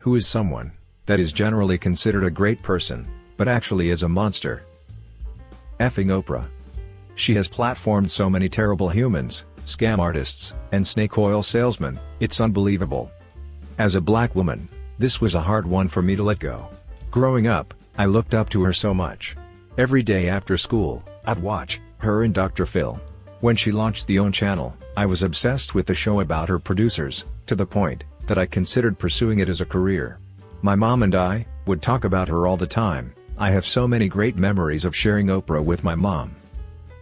Who is someone that is generally considered a great person, but actually is a monster? Effing Oprah. She has platformed so many terrible humans, scam artists, and snake oil salesmen, it's unbelievable. As a black woman, this was a hard one for me to let go. Growing up, I looked up to her so much. Every day after school, I'd watch her and Dr. Phil. When she launched the OWN channel, I was obsessed with the show about her producers, to the point that I considered pursuing it as a career. My mom and I would talk about her all the time. I have so many great memories of sharing Oprah with my mom.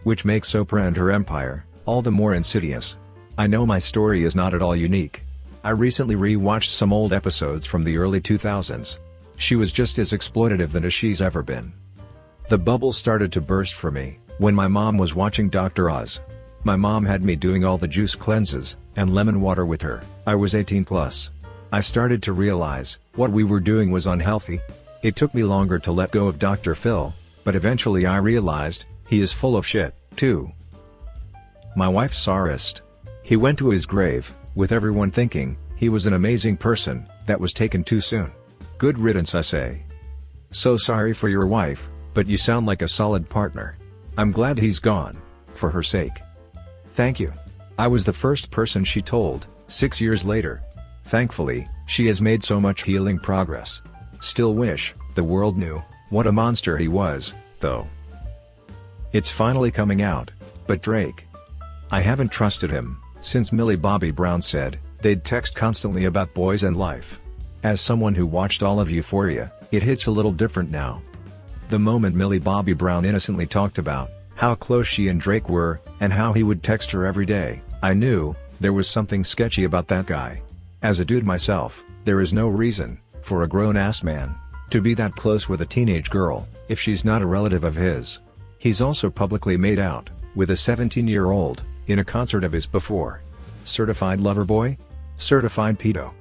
Which makes Oprah and her empire all the more insidious. I know my story is not at all unique. I recently re-watched some old episodes from the early 2000s. She was just as exploitative than as she's ever been. The bubble started to burst for me when my mom was watching Dr. Oz. My mom had me doing all the juice cleanses and lemon water with her. I was 18 plus. I started to realize what we were doing was unhealthy. It took me longer to let go of Dr. Phil, but eventually I realized he is full of shit, too. My wife's sorrowist. He went to his grave with everyone thinking he was an amazing person that was taken too soon. Good riddance, I say. So sorry for your wife, but you sound like a solid partner. I'm glad he's gone, for her sake. Thank you. I was the first person she told, 6 years later. Thankfully, she has made so much healing progress. Still wish the world knew what a monster he was, though. It's finally coming out, but Drake. I haven't trusted him since Millie Bobby Brown said they'd text constantly about boys and life. As someone who watched all of Euphoria, it hits a little different now. The moment Millie Bobby Brown innocently talked about how close she and Drake were, and how he would text her every day, I knew there was something sketchy about that guy. As a dude myself, there is no reason for a grown-ass man to be that close with a teenage girl if she's not a relative of his. He's also publicly made out with a 17-year-old in a concert of his before. Certified lover boy? Certified pedo.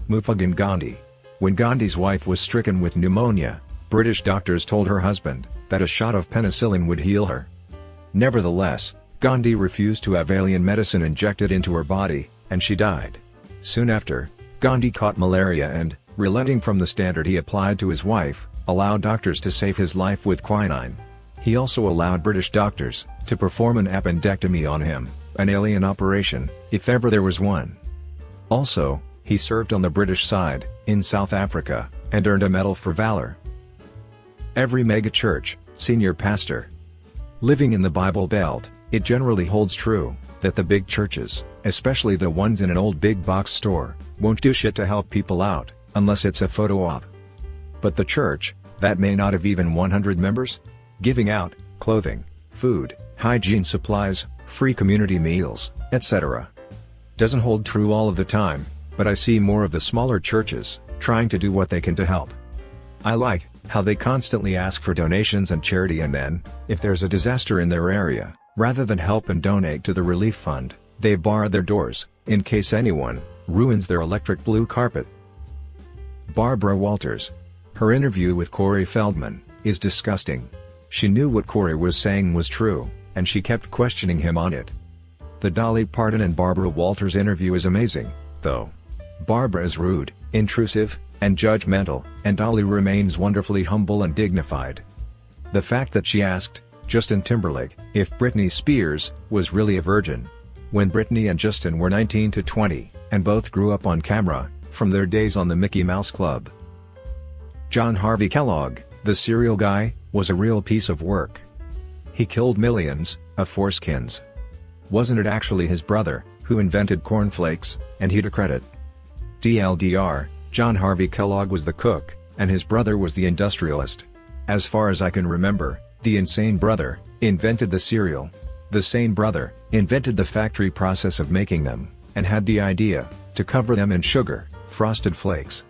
Mufagan Gandhi. When Gandhi's wife was stricken with pneumonia, British doctors told her husband that a shot of penicillin would heal her. Nevertheless, Gandhi refused to have alien medicine injected into her body, and she died. Soon after, Gandhi caught malaria and, relenting from the standard he applied to his wife, allowed doctors to save his life with quinine. He also allowed British doctors to perform an appendectomy on him, an alien operation, if ever there was one. Also, he served on the British side, in South Africa, and earned a Medal for Valor. Every megachurch senior pastor. Living in the Bible Belt, it generally holds true that the big churches, especially the ones in an old big box store, won't do shit to help people out, unless it's a photo op. But the church, that may not have even 100 members, giving out clothing, food, hygiene supplies, free community meals, etc. Doesn't hold true all of the time, but I see more of the smaller churches trying to do what they can to help. I like how they constantly ask for donations and charity, and then, if there's a disaster in their area, rather than help and donate to the relief fund, they bar their doors, in case anyone ruins their electric blue carpet. Barbara Walters. Her interview with Corey Feldman is disgusting. She knew what Corey was saying was true, and she kept questioning him on it. The Dolly Parton and Barbara Walters interview is amazing, though. Barbara is rude, intrusive, and judgmental, and Dolly remains wonderfully humble and dignified. The fact that she asked Justin Timberlake if Britney Spears was really a virgin, when Britney and Justin were 19 to 20, and both grew up on camera, from their days on the Mickey Mouse Club. John Harvey Kellogg, the cereal guy, was a real piece of work. He killed millions of foreskins. Wasn't it actually his brother who invented cornflakes, and he to credit? TLDR, John Harvey Kellogg was the cook, and his brother was the industrialist. As far as I can remember, the insane brother invented the cereal. The sane brother invented the factory process of making them, and had the idea to cover them in sugar, frosted flakes.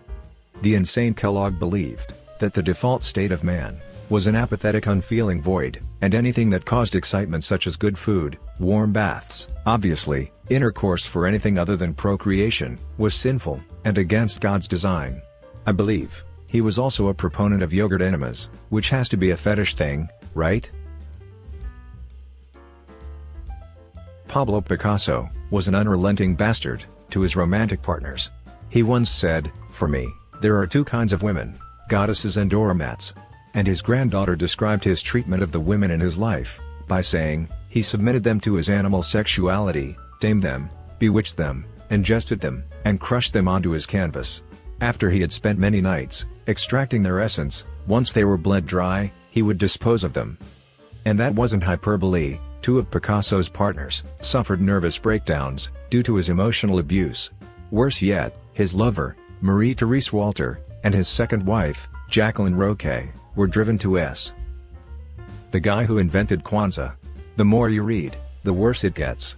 The insane Kellogg believed that the default state of man was an apathetic unfeeling void, and anything that caused excitement such as good food, warm baths, obviously, intercourse for anything other than procreation, was sinful, and against God's design. I believe he was also a proponent of yogurt enemas, which has to be a fetish thing, right? Pablo Picasso was an unrelenting bastard to his romantic partners. He once said, "For me, there are two kinds of women, goddesses and doormats." And his granddaughter described his treatment of the women in his life by saying, he submitted them to his animal sexuality, tamed them, bewitched them, ingested them, and crushed them onto his canvas. After he had spent many nights extracting their essence, once they were bled dry, he would dispose of them. And that wasn't hyperbole. Two of Picasso's partners suffered nervous breakdowns due to his emotional abuse. Worse yet, his lover, Marie-Therese Walter, and his second wife, Jacqueline Roquet, were driven to S. The guy who invented Kwanzaa. The more you read, the worse it gets.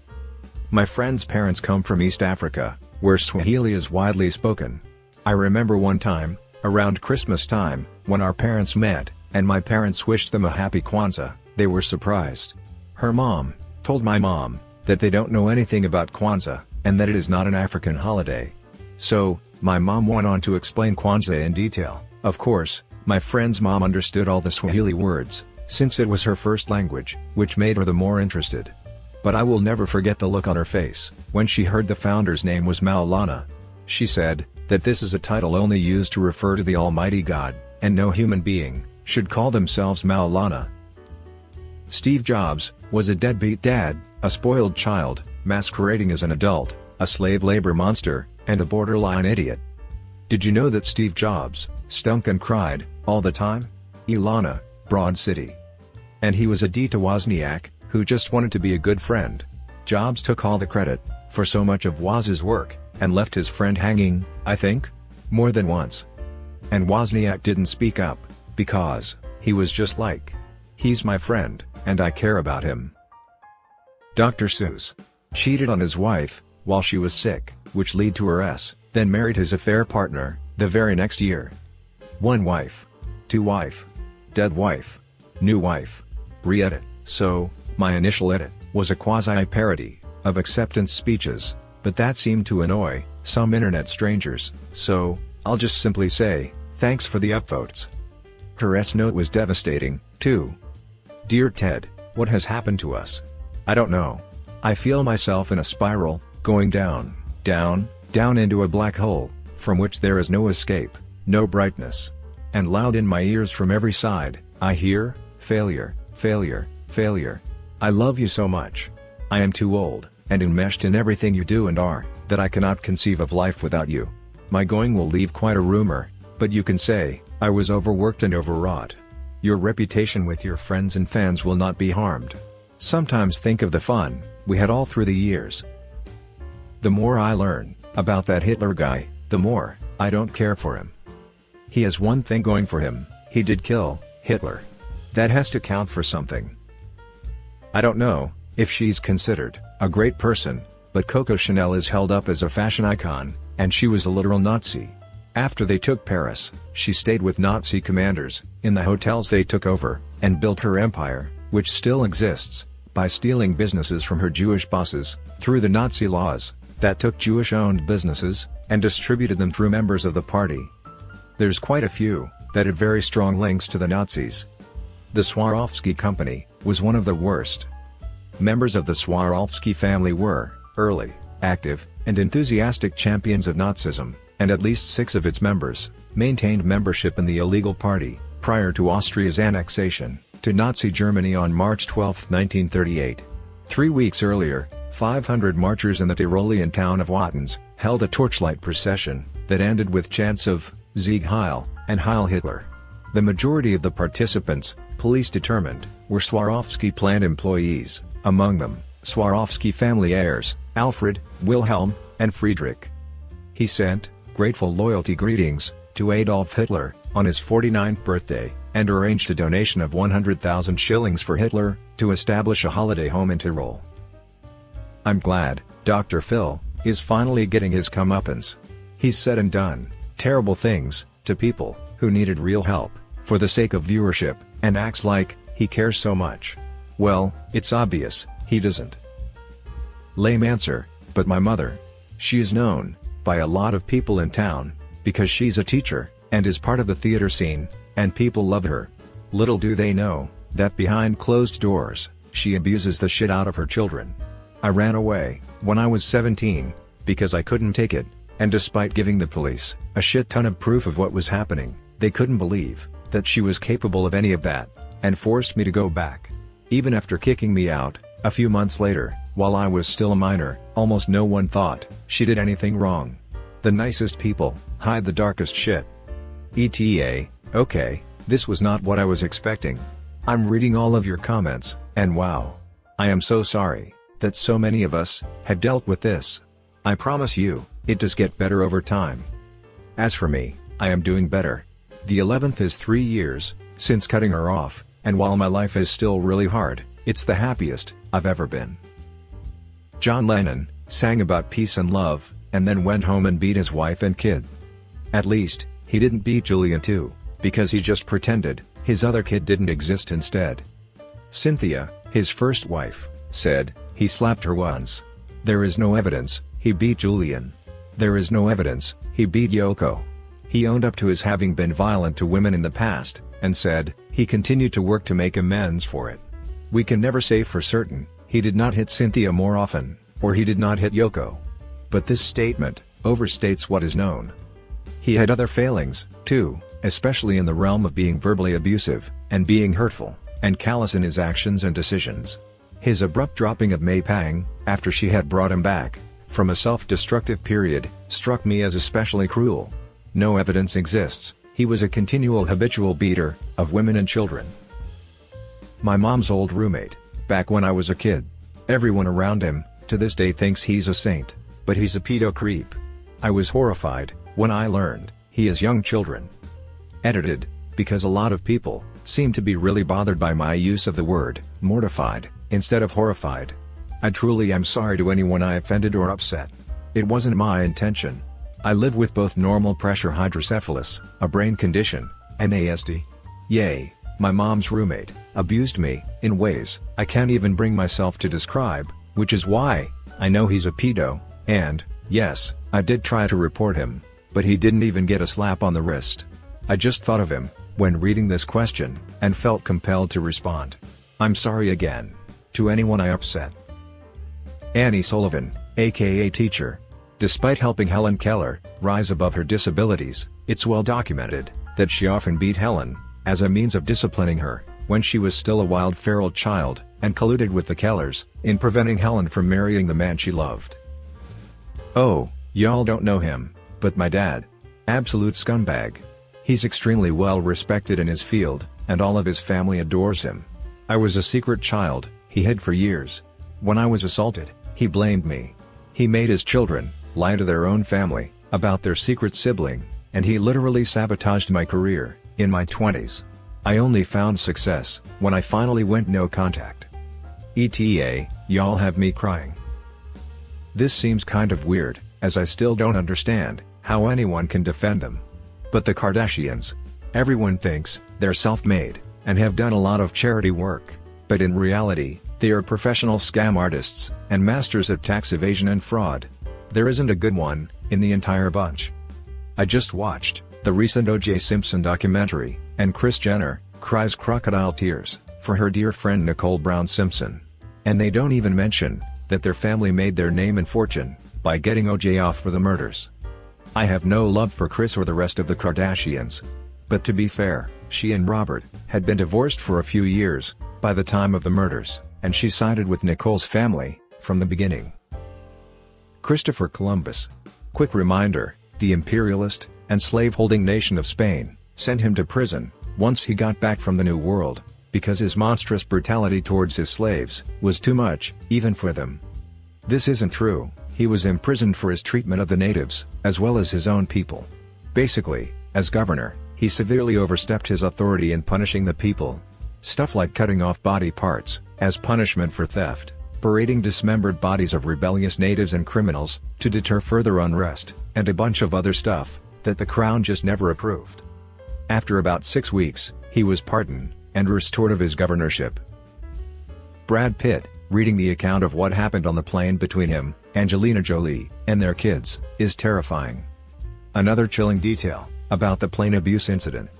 My friend's parents come from East Africa, where Swahili is widely spoken. I remember one time, around Christmas time, when our parents met, and my parents wished them a happy Kwanzaa, they were surprised. Her mom told my mom that they don't know anything about Kwanzaa, and that it is not an African holiday. So, my mom went on to explain Kwanzaa in detail. Of course, my friend's mom understood all the Swahili words, since it was her first language, which made her the more interested. But I will never forget the look on her face when she heard the founder's name was Maulana. She said that this is a title only used to refer to the Almighty God, and no human being should call themselves Maulana. Steve Jobs was a deadbeat dad, a spoiled child, masquerading as an adult, a slave labor monster, and a borderline idiot. Did you know that Steve Jobs stunk and cried all the time? Ilana, Broad City. And he was a D to Wozniak, who just wanted to be a good friend. Jobs took all the credit for so much of Woz's work, and left his friend hanging, I think, more than once. And Wozniak didn't speak up, because he was just like, he's my friend, and I care about him. Dr. Seuss cheated on his wife while she was sick, which led to her then married his affair partner the very next year. One wife. Two wife. Dead wife. New wife. Re-edit. So, my initial edit was a quasi-parody of acceptance speeches, but that seemed to annoy some internet strangers, so I'll just simply say, thanks for the upvotes. Her note was devastating, too. Dear Ted, what has happened to us? I don't know. I feel myself in a spiral, going down, down, down into a black hole, from which there is no escape, no brightness. And loud in my ears from every side, I hear, failure, failure, failure. I love you so much. I am too old, and enmeshed in everything you do and are, that I cannot conceive of life without you. My going will leave quite a rumor, but you can say, I was overworked and overwrought. Your reputation with your friends and fans will not be harmed. Sometimes think of the fun we had all through the years. The more I learn about that Hitler guy, the more I don't care for him. He has one thing going for him: he did kill Hitler. That has to count for something. I don't know if she's considered a great person, but Coco Chanel is held up as a fashion icon, and she was a literal Nazi. After they took Paris, she stayed with Nazi commanders in the hotels they took over, and built her empire, which still exists, by stealing businesses from her Jewish bosses through the Nazi laws that took Jewish-owned businesses and distributed them through members of the party. There's quite a few that had very strong links to the Nazis. The Swarovski company was one of the worst. Members of the Swarovski family were early, active, and enthusiastic champions of Nazism, and at least 6 of its members maintained membership in the illegal party prior to Austria's annexation to Nazi Germany on March 12, 1938. 3 weeks earlier, 500 marchers in the Tyrolean town of Wattens held a torchlight procession that ended with chants of Sieg Heil and Heil Hitler. The majority of the participants, police determined, were Swarovski plant employees, among them, Swarovski family heirs, Alfred, Wilhelm, and Friedrich. He sent grateful loyalty greetings to Adolf Hitler on his 49th birthday, and arranged a donation of 100,000 shillings for Hitler to establish a holiday home in Tyrol. I'm glad Dr. Phil is finally getting his comeuppance. He's said and done terrible things to people who needed real help for the sake of viewership, and acts like he cares so much. Well, it's obvious he doesn't. Lame answer, but my mother. She is known by a lot of people in town because she's a teacher and is part of the theater scene, and people love her. Little do they know that behind closed doors, she abuses the shit out of her children. I ran away when I was 17 because I couldn't take it And despite giving the police a shit ton of proof of what was happening, they couldn't believe that she was capable of any of that, and forced me to go back. Even after kicking me out, a few months later, while I was still a minor, almost no one thought she did anything wrong. The nicest people hide the darkest shit. ETA, okay, this was not what I was expecting. I'm reading all of your comments, and wow. I am so sorry that so many of us have dealt with this. I promise you, it does get better over time. As for me, I am doing better. The 11th is 3 years since cutting her off, and while my life is still really hard, it's the happiest I've ever been. John Lennon sang about peace and love, and then went home and beat his wife and kid. At least, he didn't beat Julian too, because he just pretended his other kid didn't exist instead. Cynthia, his first wife, said he slapped her once. There is no evidence he beat Julian. There is no evidence he beat Yoko. He owned up to his having been violent to women in the past, and said he continued to work to make amends for it. We can never say for certain he did not hit Cynthia more often, or he did not hit Yoko. But this statement overstates what is known. He had other failings, too, especially in the realm of being verbally abusive, and being hurtful, and callous in his actions and decisions. His abrupt dropping of May Pang, after she had brought him back from a self-destructive period, struck me as especially cruel. No evidence exists he was a continual habitual beater of women and children. My mom's old roommate, back when I was a kid. Everyone around him, to this day, thinks he's a saint, but he's a pedo creep. I was horrified when I learned he has young children. Edited, because a lot of people seem to be really bothered by my use of the word mortified instead of horrified. I truly am sorry to anyone I offended or upset. It wasn't my intention. I live with both normal pressure hydrocephalus, a brain condition, and ASD. Yay, my mom's roommate abused me in ways I can't even bring myself to describe, which is why I know he's a pedo, and yes, I did try to report him, but he didn't even get a slap on the wrist. I just thought of him when reading this question, and felt compelled to respond. I'm sorry again to anyone I upset. Annie Sullivan, aka Teacher. Despite helping Helen Keller rise above her disabilities, it's well documented that she often beat Helen as a means of disciplining her when she was still a wild feral child, and colluded with the Kellers in preventing Helen from marrying the man she loved. Oh, y'all don't know him, but my dad. Absolute scumbag. He's extremely well respected in his field, and all of his family adores him. I was a secret child he hid for years. When I was assaulted, he blamed me. He made his children lie to their own family about their secret sibling, and he literally sabotaged my career in my 20s. I only found success when I finally went no contact. ETA, y'all have me crying. This seems kind of weird, as I still don't understand how anyone can defend them. But the Kardashians. Everyone thinks they're self-made and have done a lot of charity work, but in reality, they are professional scam artists and masters at tax evasion and fraud. There isn't a good one in the entire bunch. I just watched the recent O.J. Simpson documentary, and Kris Jenner cries crocodile tears for her dear friend Nicole Brown Simpson. And they don't even mention that their family made their name and fortune by getting O.J. off for the murders. I have no love for Kris or the rest of the Kardashians. But to be fair, she and Robert had been divorced for a few years by the time of the murders, and she sided with Nicole's family from the beginning. Christopher Columbus. Quick reminder, the imperialist and slave-holding nation of Spain sent him to prison once he got back from the New World, because his monstrous brutality towards his slaves was too much, even for them. This isn't true. He was imprisoned for his treatment of the natives, as well as his own people. Basically, as governor, he severely overstepped his authority in punishing the people. Stuff like cutting off body parts as punishment for theft, parading dismembered bodies of rebellious natives and criminals to deter further unrest, and a bunch of other stuff that the crown just never approved. After about 6 weeks, he was pardoned and restored of his governorship. Brad Pitt, reading the account of what happened on the plane between him, Angelina Jolie, and their kids, is terrifying. Another chilling detail about the plane abuse incident.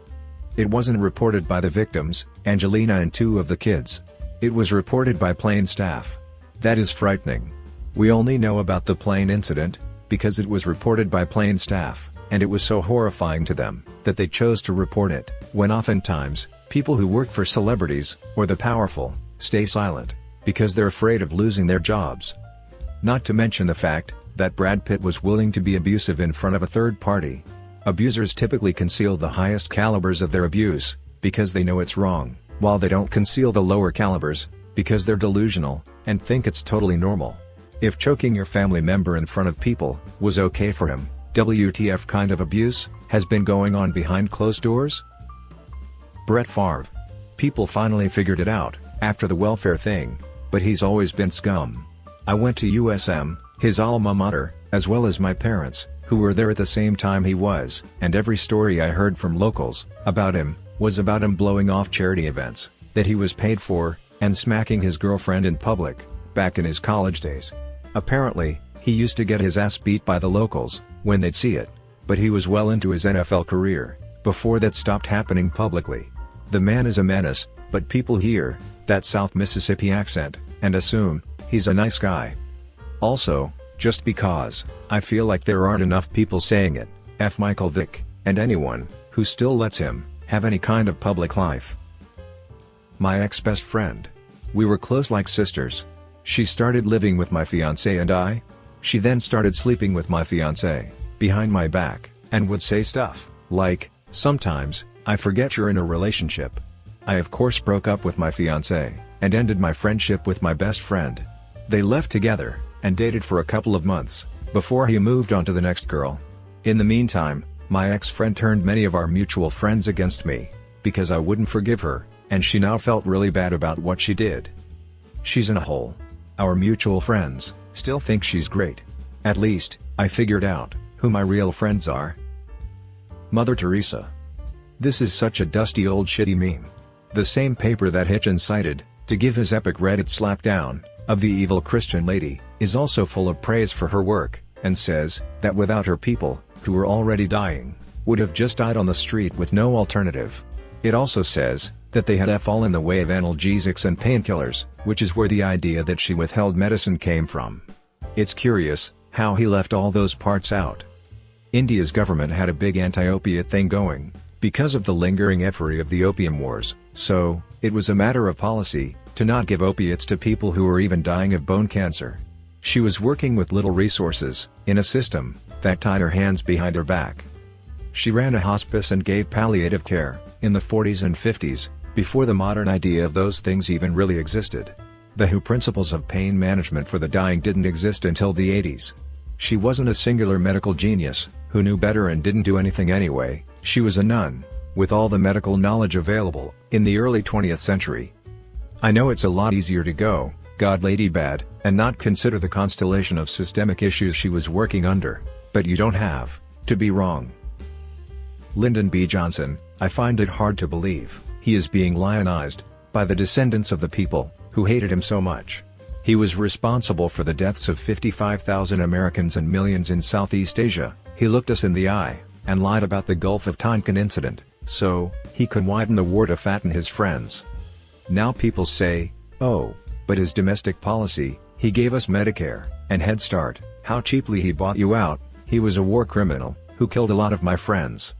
It wasn't reported by the victims, Angelina and 2 of the kids. It was reported by plane staff. That is frightening. We only know about the plane incident, because it was reported by plain staff, and it was so horrifying to them, that they chose to report it, when oftentimes, people who work for celebrities, or the powerful, stay silent, because they're afraid of losing their jobs. Not to mention the fact, that Brad Pitt was willing to be abusive in front of a third party. Abusers typically conceal the highest calibers of their abuse, because they know it's wrong, while they don't conceal the lower calibers, because they're delusional, and think it's totally normal. If choking your family member in front of people, was okay for him, WTF kind of abuse, has been going on behind closed doors? Brett Favre. People finally figured it out, after the welfare thing, but he's always been scum. I went to USM, his alma mater, as well as my parents, who were there at the same time he was, and every story I heard from locals, about him, was about him blowing off charity events, that he was paid for, and smacking his girlfriend in public, back in his college days. Apparently, he used to get his ass beat by the locals, when they'd see it, but he was well into his NFL career, before that stopped happening publicly. The man is a menace, but people hear that South Mississippi accent, and assume he's a nice guy. Also, just because, I feel like there aren't enough people saying it, F Michael Vick, and anyone who still lets him have any kind of public life. My ex-best friend. We were close like sisters. She started living with my fiancé and I. She then started sleeping with my fiancé, behind my back, and would say stuff like, "Sometimes, I forget you're in a relationship." I of course broke up with my fiancé, and ended my friendship with my best friend. They left together, and dated for a couple of months, before he moved on to the next girl. In the meantime, my ex-friend turned many of our mutual friends against me, because I wouldn't forgive her, and she now felt really bad about what she did. She's in a hole. Our mutual friends still think she's great. At least, I figured out who my real friends are. Mother Teresa. This is such a dusty old shitty meme. The same paper that Hitchens cited to give his epic Reddit slapdown of the evil Christian lady is also full of praise for her work, and says that without her people, who were already dying, would have just died on the street with no alternative. It also says that they had all in the way of analgesics and painkillers, which is where the idea that she withheld medicine came from. It's curious how he left all those parts out. India's government had a big anti-opiate thing going, because of the lingering effery of the opium wars, so it was a matter of policy to not give opiates to people who were even dying of bone cancer. She was working with little resources, in a system that tied her hands behind her back. She ran a hospice and gave palliative care, in the 40s and 50s, before the modern idea of those things even really existed. The WHO principles of pain management for the dying didn't exist until the 80s. She wasn't a singular medical genius, who knew better and didn't do anything anyway. She was a nun, with all the medical knowledge available, in the early 20th century. I know it's a lot easier to go, God lady bad, and not consider the constellation of systemic issues she was working under, but you don't have to be wrong. Lyndon B. Johnson. I find it hard to believe he is being lionized by the descendants of the people who hated him so much. He was responsible for the deaths of 55,000 Americans and millions in Southeast Asia. He looked us in the eye and lied about the Gulf of Tonkin incident, so he could widen the war to fatten his friends. Now people say, oh, but his domestic policy, he gave us Medicare and Head Start, how cheaply he bought you out. He was a war criminal who killed a lot of my friends.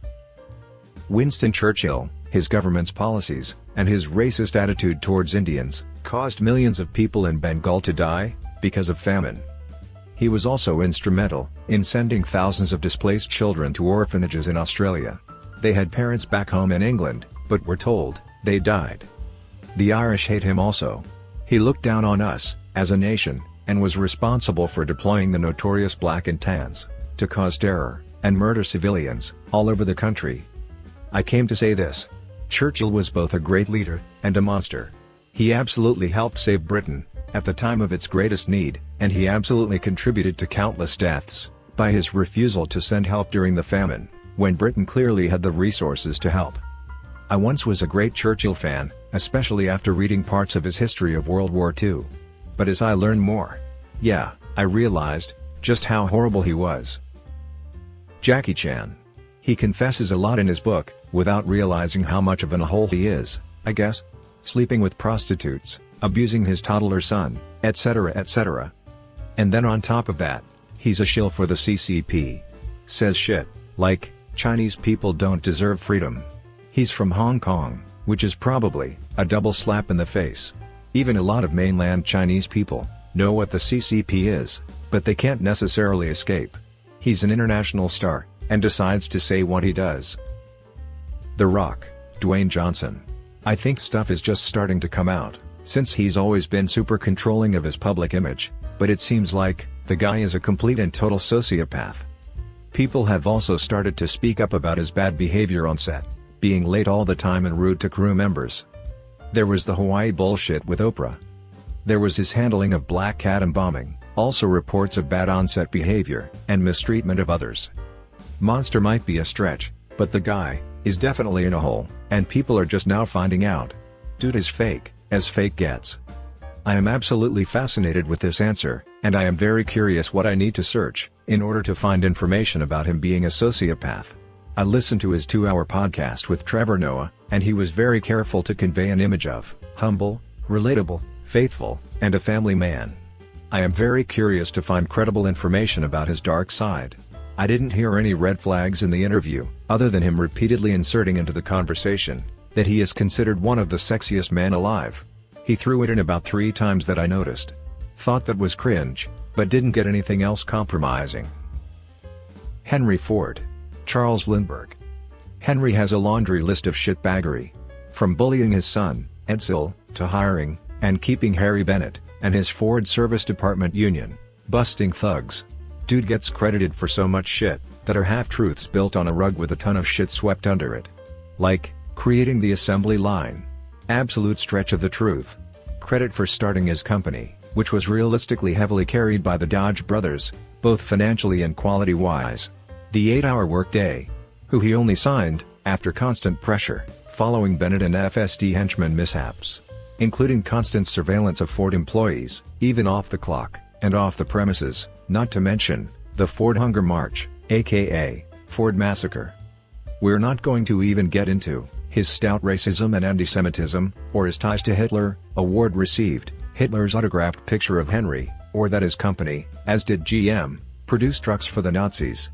Winston Churchill. His government's policies, and his racist attitude towards Indians, caused millions of people in Bengal to die, because of famine. He was also instrumental in sending thousands of displaced children to orphanages in Australia. They had parents back home in England, but were told they died. The Irish hate him also. He looked down on us, as a nation, and was responsible for deploying the notorious Black and Tans to cause terror and murder civilians all over the country. I came to say this. Churchill was both a great leader and a monster. He absolutely helped save Britain at the time of its greatest need, and he absolutely contributed to countless deaths by his refusal to send help during the famine, when Britain clearly had the resources to help. I once was a great Churchill fan, especially after reading parts of his history of World War II. But as I learned more, I realized just how horrible he was. Jackie Chan. He confesses a lot in his book, without realizing how much of an a-hole he is, I guess. Sleeping with prostitutes, abusing his toddler son, etc. etc. And then on top of that, He's a shill for the CCP. Says shit, like, Chinese people don't deserve freedom. He's from Hong Kong, which is probably a double slap in the face. Even a lot of mainland Chinese people know what the CCP is, but they can't necessarily escape. He's an international star, and decides to say what he does. The Rock, Dwayne Johnson. I think stuff is just starting to come out, since he's always been super controlling of his public image, but it seems like the guy is a complete and total sociopath. People have also started to speak up about his bad behavior on set, being late all the time and rude to crew members. There was the Hawaii bullshit with Oprah. There was his handling of Black Adam bombing, also reports of bad on-set behavior and mistreatment of others. Monster might be a stretch, but the guy is definitely in a hole, and people are just now finding out. Dude is fake, as fake gets. I am absolutely fascinated with this answer, and I am very curious what I need to search in order to find information about him being a sociopath. I listened to his 2-hour podcast with Trevor Noah, and he was very careful to convey an image of humble, relatable, faithful, and a family man. I am very curious to find credible information about his dark side. I didn't hear any red flags in the interview, other than him repeatedly inserting into the conversation that he is considered one of the sexiest men alive. He threw it in about 3 times that I noticed. Thought that was cringe, but didn't get anything else compromising. Henry Ford. Charles Lindbergh. Henry has a laundry list of shitbaggery. From bullying his son, Edsel, to hiring and keeping Harry Bennett and his Ford Service Department union busting thugs. Dude gets credited for so much shit that are half-truths built on a rug with a ton of shit swept under it. Like, creating the assembly line. Absolute stretch of the truth. Credit for starting his company, which was realistically heavily carried by the Dodge brothers, both financially and quality-wise. The 8-hour workday, who he only signed after constant pressure, following Bennett and FSD henchmen mishaps, including constant surveillance of Ford employees, even off the clock and off the premises, not to mention the Ford Hunger March, aka Ford Massacre. We're not going to even get into his stout racism and anti-Semitism, or his ties to Hitler. Award received Hitler's autographed picture of Henry, or that his company, as did GM, produced trucks for the Nazis.